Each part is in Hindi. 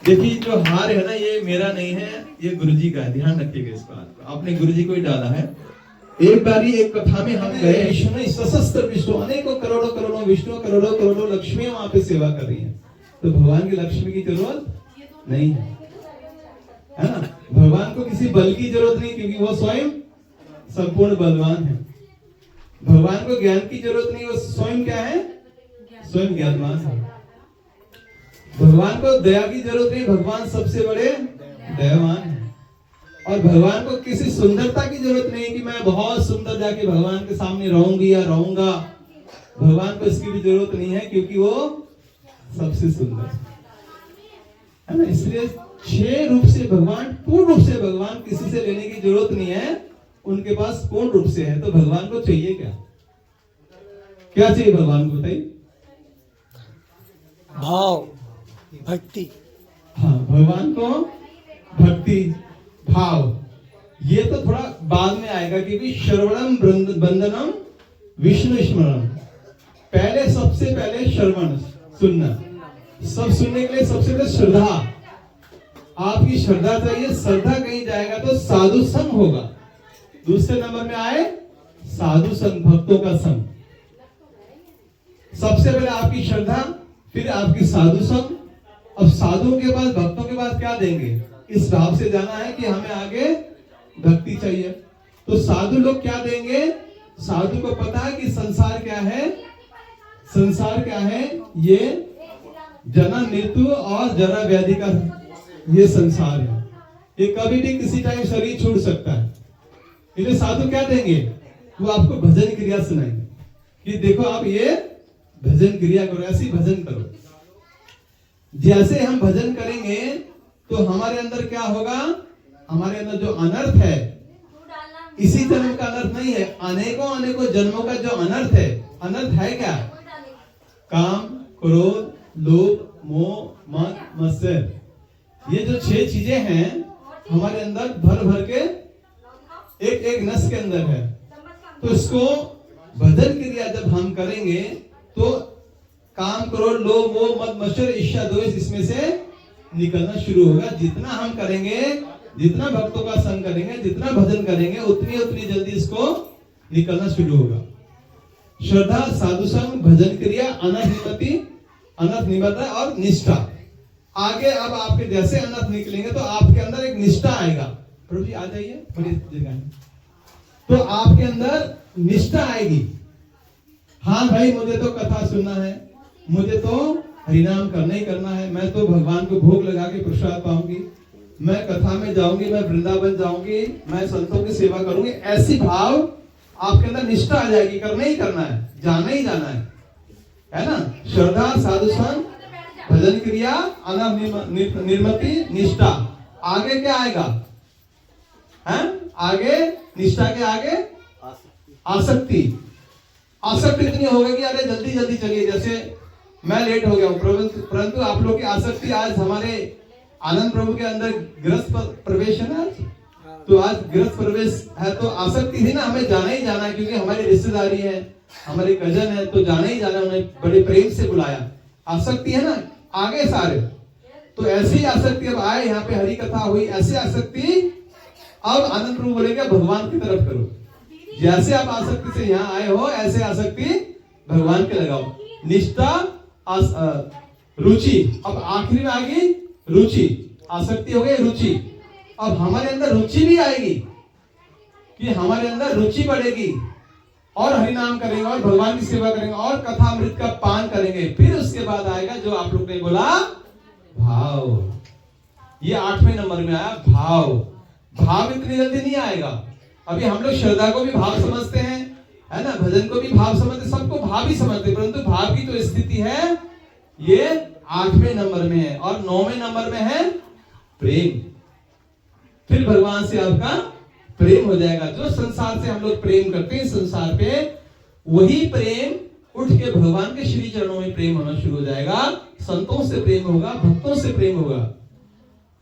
देखिए जो हार है ना ये मेरा नहीं है, ये गुरुजी का है, ध्यान रखिएगा इस बात को। आपने गुरुजी को ही डाला है। एक बारी एक कथा में हम गए, विष्णु सशस्त्र विष्णु अनेकों करोड़ों करोड़ों विष्णु करोड़ों करोड़ों लक्ष्मी वहां पे सेवा कर रही है। तो भगवान की लक्ष्मी की जरूरत नहीं है ना। भगवान को किसी बल की जरूरत नहीं, क्योंकि वो स्वयं संपूर्ण बलवान है। भगवान को ज्ञान की जरूरत नहीं, वो स्वयं क्या है, स्वयं ज्ञानवान है। भगवान को दया की जरूरत नहीं, भगवान सबसे बड़े दयावान है। और भगवान को किसी सुंदरता की जरूरत नहीं कि मैं बहुत सुंदर जाके भगवान के सामने रहूंगी या रहूंगा। भगवान को इसकी भी जरूरत नहीं है, क्योंकि वो सबसे सुंदर है ना। इसलिए 6 रूप से भगवान, पूर्ण रूप से भगवान, किसी से लेने की जरूरत नहीं है, उनके पास पूर्ण रूप से है। तो भगवान को चाहिए क्या, क्या चाहिए भगवान को? बताइए। भाव, भक्ति। हाँ, भगवान को भक्ति भाव, ये तो थोड़ा बाद में आएगा, क्योंकि श्रवणम बंदनम विष्णु स्मरण। पहले सबसे पहले श्रवण सुनना, सब सुनने के लिए सबसे पहले श्रद्धा, आपकी श्रद्धा चाहिए। श्रद्धा कहीं जाएगा तो साधु संग होगा। दूसरे नंबर में आए साधु संग, भक्तों का संग। सबसे पहले आपकी श्रद्धा, फिर आपकी साधु संग। अब साधुओं के बाद, भक्तों के बाद क्या देंगे? इस भाव से जाना है कि हमें आगे भक्ति चाहिए। तो साधु लोग क्या देंगे? साधु को पता है कि संसार क्या है, संसार क्या है, ये जन्म मृत्यु और जरा व्याधि का ये संसार है, ये कभी भी किसी टाइम शरीर छूट सकता है। इसलिए साधु क्या देंगे? वो आपको भजन क्रिया सुनाएंगे कि देखो आप ये भजन क्रिया करो, ऐसी भजन करो। जैसे हम भजन करेंगे तो हमारे अंदर क्या होगा? हमारे अंदर जो अनर्थ है, इसी जन्म का अनर्थ नहीं है, अनेकों अनेकों जन्मों का जो अनर्थ है, अनर्थ है क्या? काम, क्रोध, लोभ, मोह, मद, मत्सर, ये जो 6 चीजें हैं हमारे अंदर भर भर के एक एक नस के अंदर है। तो इसको भजन क्रिया जब हम करेंगे तो काम, क्रोध, लोभ, मोह, मद, मत्सर, ईर्ष्या, द्वेष इसमें से निकलना शुरू होगा। जितना हम करेंगे, जितना भक्तों का संग करेंगे, जितना भजन करेंगे, उतनी उतनी जल्दी इसको निकलना शुरू होगा। श्रद्धा, साधु संग, भजन क्रिया, अनर्थ निबद्धता और निष्ठा। आगे अब आपके जैसे अनर्थ निकलेंगे तो आपके अंदर एक निष्ठा आएगा। प्रभु जी आ जाइए बड़ी जगह, तो आपके अंदर निष्ठा आएगी। हाँ भाई, मुझे तो कथा सुनना है, मुझे तो हरिनाम करना ही करना है, मैं तो भगवान को भोग लगा के प्रसाद पाऊंगी, मैं कथा में जाऊंगी, मैं वृंदावन जाऊंगी, मैं संतों की सेवा करूंगी, ऐसी भाव आपके अंदर निष्ठा आ जाएगी। करना ही करना है, जाना ही जाना है ना? श्रद्धा, साधु संग, भजन क्रिया, अनर्थ निर्मति, निष्ठा। आगे क्या आएगा? है आगे निष्ठा के आगे आसक्ति। आसक्ति इतनी होगी कि अरे जल्दी जल्दी चलिए, जैसे मैं लेट हो गया हूं, परंतु आप लोग की आसक्ति आज हमारे आनंद प्रभु के अंदर गृहस्थ प्रवेश है ना, तो आज गृहस्थ प्रवेश है, तो आसक्ति थी ना, हमें जाना ही जाना है, क्योंकि हमारी रिश्तेदारी है, हमारे कजन है, तो जाना ही जाना, उन्हें बड़े प्रेम से बुलाया। आसक्ति है ना आगे सारे। तो ऐसी आसक्ति अब आए, यहाँ पे हरि कथा हुई, ऐसी आसक्ति अब आनंद प्रभु बोलेगा भगवान की तरफ करो। जैसे आप आसक्ति से यहाँ आए हो, ऐसे आसक्ति भगवान के लगाओ। निष्ठा, रुचि, अब आखिरी में आ गई रुचि। आसक्ति हो गई रुचि। अब हमारे अंदर रुचि भी आएगी कि हमारे अंदर रुचि बढ़ेगी और हरिनाम करेंगे और भगवान की सेवा करेंगे और कथा अमृत का पान करेंगे। फिर उसके बाद आएगा जो आप लोग ने बोला भाव। ये 8वें नंबर में आया भाव। भाव इतनी जल्दी नहीं आएगा। अभी हम लोग श्रद्धा को भी भाव समझते हैं, है ना, भजन को भी भाव समझते, सबको भाव ही समझते, परंतु भाव की जो स्थिति है ये 8वें नंबर में है और 9वें नंबर में है प्रेम। फिर भगवान से आपका प्रेम हो जाएगा। जो संसार से हम लोग प्रेम करते हैं संसार पे, वही प्रेम उठ के भगवान के श्री चरणों में प्रेम होना शुरू हो जाएगा। संतों से प्रेम होगा, भक्तों से प्रेम होगा,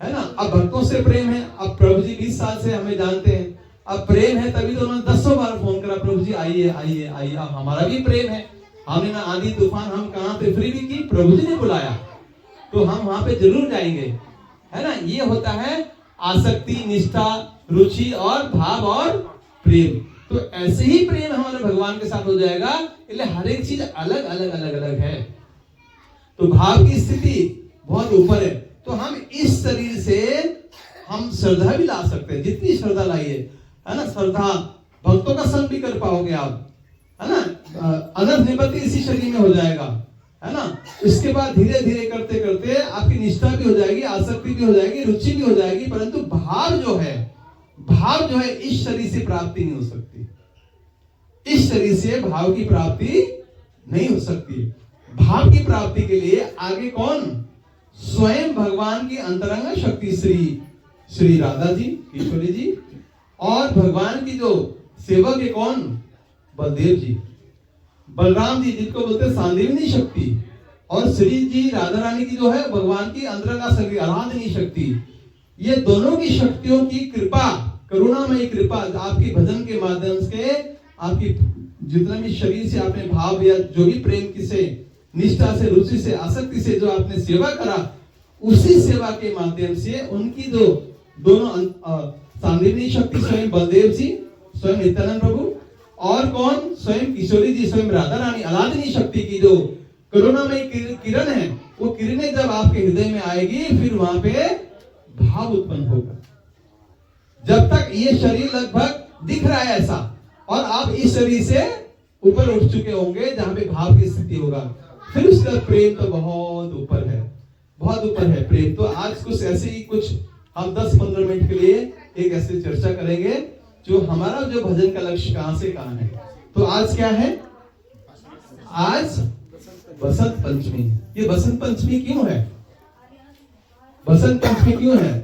है ना। अब भक्तों से प्रेम है। अब प्रभु जी 20 साल से हमें जानते हैं, अब प्रेम है तभी तो उन्होंने 10 बार फोन करा, प्रभु जी आइए आइए आइए। अब हमारा भी प्रेम है, हमने ना आंधी तूफान हम कहां पे फ्री भी की, प्रभु जी ने बुलाया तो हम वहां पे जरूर जाएंगे, है ना। ये होता है आसक्ति, निष्ठा, रुचि और भाव और प्रेम। तो ऐसे ही प्रेम हमारे भगवान के साथ हो जाएगा। इसलिए हर एक चीज अलग अलग अलग अलग है। तो भाव की स्थिति बहुत ऊपर है। तो हम इस शरीर से हम श्रद्धा भी ला सकते हैं, जितनी श्रद्धा लाइए, है ना। श्रद्धा भक्तों का संग भी कर पाओगे आप, है ना। अनर्थ निवृत्ति इसी शरीर में हो जाएगा, है ना। इसके बाद धीरे धीरे करते करते आपकी निष्ठा भी हो जाएगी, आसक्ति भी हो जाएगी, रुचि भी हो जाएगी। परंतु भाव जो है इस शरीर से प्राप्ति नहीं हो सकती। इस शरीर से भाव की प्राप्ति नहीं हो सकती। भाव की प्राप्ति के लिए आगे कौन? स्वयं भगवान की अंतरंग शक्ति श्री राधा जी, किशोरी जी, और भगवान की जो सेवक है कौन? बलदेव जी, बलराम जी, जिनको बोलते हैं सांदीपनी शक्ति, और श्री जी राधा रानी की जो है भगवान की अंतरंग शक्ति, आराधनी शक्ति। ये दोनों की शक्तियों की कृपा, करुणामयी कृपा, आपकी भजन के माध्यम से, आपकी जितना भी शरीर से आपने भाव या जो भी प्रेम की से, निष्ठा से, रुचि से, आसक्ति से जो आपने सेवा करा, उसी सेवा के माध्यम से उनकी जो दोनों सांदीपनी शक्ति स्वयं बलदेव जी, स्वयं नित्यानंद प्रभु, और कौन? स्वयं किशोरी जी, स्वयं राधा रानी, आराधनी शक्ति की जो करुणामयी किरण है, वो किरणें जब आपके हृदय में आएगी, फिर वहां पे भाव उत्पन्न होगा। जब तक ये शरीर लगभग दिख रहा है ऐसा, और आप इस शरीर से ऊपर उठ चुके होंगे जहां पे भाव की स्थिति होगा, फिर उसका प्रेम तो बहुत ऊपर है, बहुत ऊपर है प्रेम। तो आज कुछ ऐसे ही कुछ हम 10-15 मिनट के लिए एक ऐसी चर्चा करेंगे जो हमारा जो भजन का लक्ष्य कहां से कहां है। तो आज क्या है? आज बसंत पंचमी। ये बसंत पंचमी क्यों है? बसंत पंचमी क्यों है?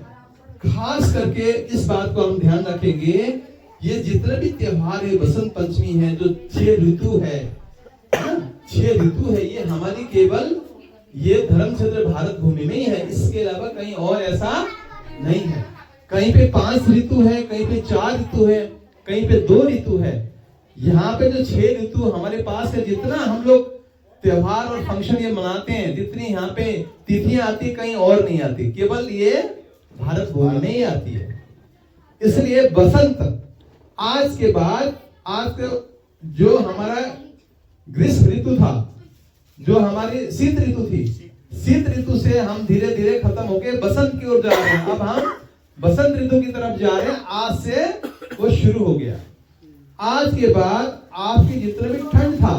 खास करके इस बात को हम ध्यान रखेंगे, ये जितने भी त्योहार है, बसंत पंचमी है, जो 6 ऋतु है, 6 ऋतु है, ये हमारी केवल ये धर्म क्षेत्र भारत भूमि में ही है, इसके अलावा कहीं और ऐसा नहीं है। कहीं पे 5 ऋतु है, कहीं पे 4 ऋतु है, कहीं पे 2 ऋतु है। यहाँ पे जो 6 ऋतु हमारे पास है, जितना हम लोग त्योहार और फंक्शन ये मनाते हैं, जितनी यहाँ पे तिथियां आती, कहीं और नहीं आती, केवल ये भारत भूमि में ही आती है। इसलिए बसंत आज के बाद, आज का जो हमारा ग्रीष्म ऋतु था, जो हमारी शीत ऋतु थी, शीत ऋतु से हम धीरे धीरे खत्म होके बसंत की ओर जा रहे हैं। अब हम बसंत ऋतु की तरफ जा रहे हैं। आज से वो शुरू हो गया। आज के बाद आपकी जितने भी ठंड था,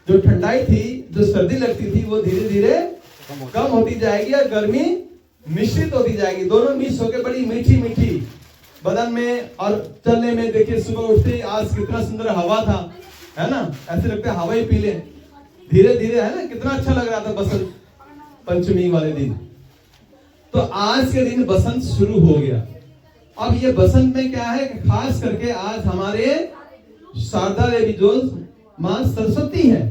जो ठंडाई थी, जो सर्दी लगती थी, वो धीरे धीरे कम होती जाएगी और गर्मी मिश्रित होती जाएगी। दोनों मिक्स होकर बड़ी मीठी मीठी बदन में और चलने में। देखिए सुबह उठते ही आज कितना सुंदर हवा था, है ना? ऐसे लगता है हवा ही पी ले, धीरे धीरे, है ना? कितना अच्छा लग रहा था बसंत पंचमी वाले दिन। तो आज के दिन बसंत शुरू हो गया। अब ये बसंत में क्या है, खास करके आज हमारे शारदा देवी जो मां सरस्वती है,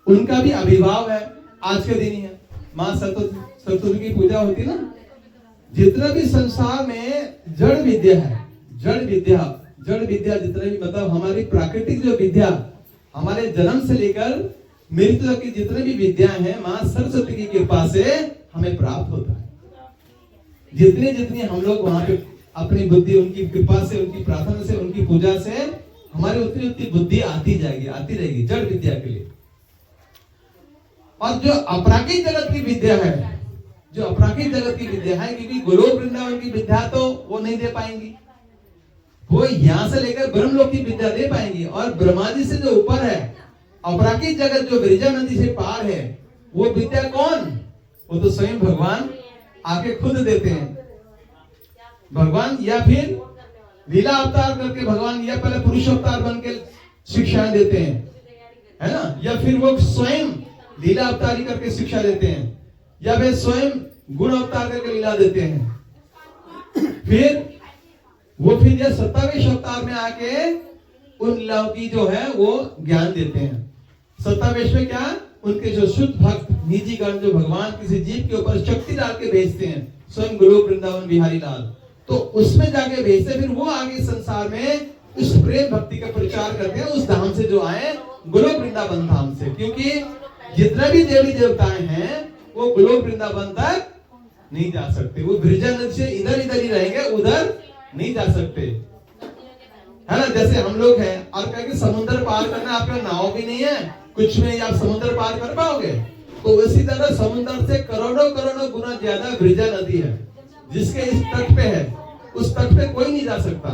उनका भी आविर्भाव है, आज के दिन ही है। मां सरस्वती की पूजा होती है ना। जितना भी संसार में जड़ विद्या है, जड़ विद्या जितना भी, मतलब हमारी प्राकृतिक जो विद्या, हमारे जन्म से लेकर मृत्यु तक की जितने भी विद्या है, मां सरस्वती की कृपा से हमें प्राप्त होता है। जितनी हम लोग वहां पे अपनी बुद्धि, उनकी कृपा से, उनकी प्रार्थना से, उनकी पूजा से हमारी उतनी बुद्धि आती रहेगी जड़ विद्या के लिए। और जो अपराकिक जगत की विद्या है, जो अपराकिक जगत की विद्या है, क्योंकि गोलोक वृंदावन की विद्या तो वो नहीं दे पाएंगी, वो यहां से लेकर ब्रह्मलोक की विद्या दे पाएंगी। और ब्रह्मा जी से जो ऊपर है, अपराकिक जगत जो विरजा नदी से पार है, वो विद्या कौन? वो तो स्वयं भगवान आके खुद देते हैं। भगवान या फिर लीला अवतार करके भगवान, या पहले पुरुष अवतार बन के शिक्षाएं देते हैं, है ना? या फिर वो स्वयं लीला अवतारी करके शिक्षा देते हैं, या फिर स्वयं गुण अवतार करके लीला देते हैं। फिर यह 27वें अवतार में आके उन लीलाओं की जो है वो ज्ञान देते हैं। 27वें में क्या? उनके जो शुद्ध भक्त निजी गण, जो भगवान किसी जीव के ऊपर शक्ति डाल के भेजते हैं, स्वयं गोलोक वृंदावन बिहारी लाल, तो उसमें जाके भेजते, फिर वो आगे संसार में उस प्रेम भक्ति का प्रचार करते हैं, उस धाम से जो आए, गोलोक वृंदावन धाम से। क्योंकि जितने भी देवी देवताएं हैं वो गोलोक वृंदावन तक नहीं जा सकते, वो ब्रिजा नदी से इधर ही रहेंगे, उधर नहीं जा सकते, है ना? जैसे हम लोग हैं और कहेंगे समुद्र पार करना, आपका नाव भी नहीं है, कुछ में आप समुद्र पार कर पाओगे? तो उसी तरह समुद्र से करोड़ों गुना ज्यादा ब्रिजा नदी है, जिसके इस तट पे है, उस तट पे कोई नहीं जा सकता।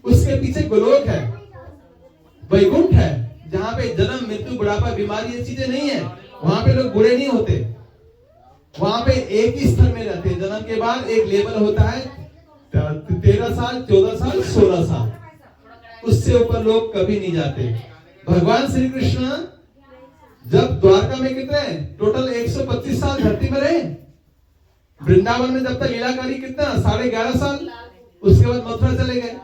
उसके पीछे गोलोक है, वैकुंठ है, जहाँ पे जन्म, मृत्यु, बुढ़ापा, बीमारी, ये चीजें नहीं है। वहां पे लोग बुरे नहीं होते, वहां पे एक ही स्तर में रहते हैं। जन्म के बाद एक लेवल होता है 13 साल, 14 साल, 16 साल, उससे ऊपर लोग कभी नहीं जाते। भगवान श्री कृष्ण जब द्वारका में कितने टोटल 125 साल धरती में रहे, वृंदावन में जब तक लीला करी कितना 11.5 साल, उसके बाद मथुरा चले गए,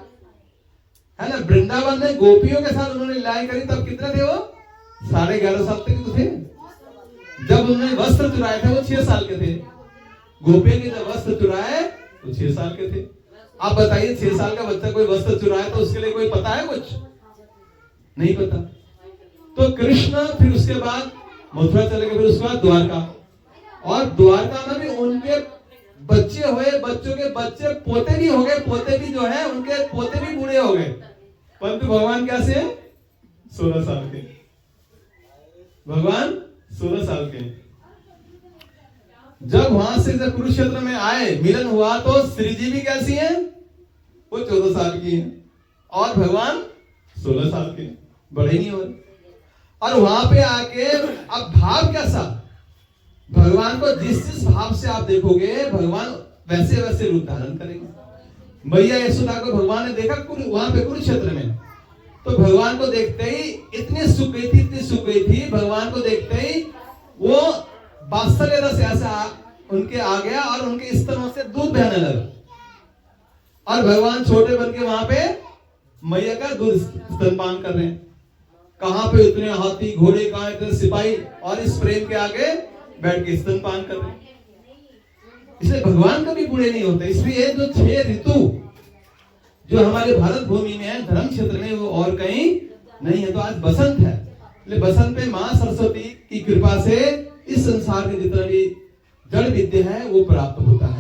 है ना? वृंदावन में गोपियों के साथ उन्होंने लीलाएं करी, तब कितने थे वो? 11.5 साल तक तो थे। जब उन्होंने वस्त्र चुराए थे वो 6 साल के थे। गोपियों के जब वस्त्र चुराए वो 6 साल के थे। आप बताइए 6 साल का बच्चा कोई वस्त्र चुराए तो उसके लिए कोई पता है? कुछ नहीं पता। तो कृष्ण फिर उसके बाद मथुरा चले गए, फिर उसके बाद द्वारका, और द्वारका में भी उनके बच्चे हुए, बच्चों के बच्चे पोते भी हो गए, पोते भी जो है उनके पोते भी बूढ़े हो गए, परंतु भगवान कैसे? 16 साल के। भगवान 16 साल के। जब वहां से जब कुरुक्षेत्र में आए, मिलन हुआ, तो श्री जी भी कैसी हैं? वो 14 साल की हैं और भगवान 16 साल के, बड़े नहीं हो रहे। और वहां पे आके अब भाव कैसा, भगवान को जिस जिस भाव से आप देखोगे भगवान वैसे वैसे रूप धारण करेंगे। मैया यशोदा को भगवान ने देखा वहां पे कुरुक्षेत्र में, तो भगवान को देखते ही इतनी सुख गई थी, भगवान को देखते ही वो वात्सल्य रस ऐसा उनके आ गया और उनके स्तनों से दूध बहने लगा। और भगवान छोटे बन के वहां पे मैया का दूध स्तनपान कर रहे हैं। कहां पे इतने हाथी घोड़े, कहां इतने सिपाही, और इस प्रेम के आगे बैठ के स्तनपान कर रहे हैं। इसलिए भगवान कभी बूढ़े नहीं होते। इसलिए जो 6 ऋतु जो हमारे भारत भूमि में है, धर्म क्षेत्र में, वो और कहीं नहीं है। तो आज बसंत है, इसलिए बसंत पे मां सरस्वती की कृपा से इस संसार के जितना भी जड़ विद्या है वो प्राप्त होता है।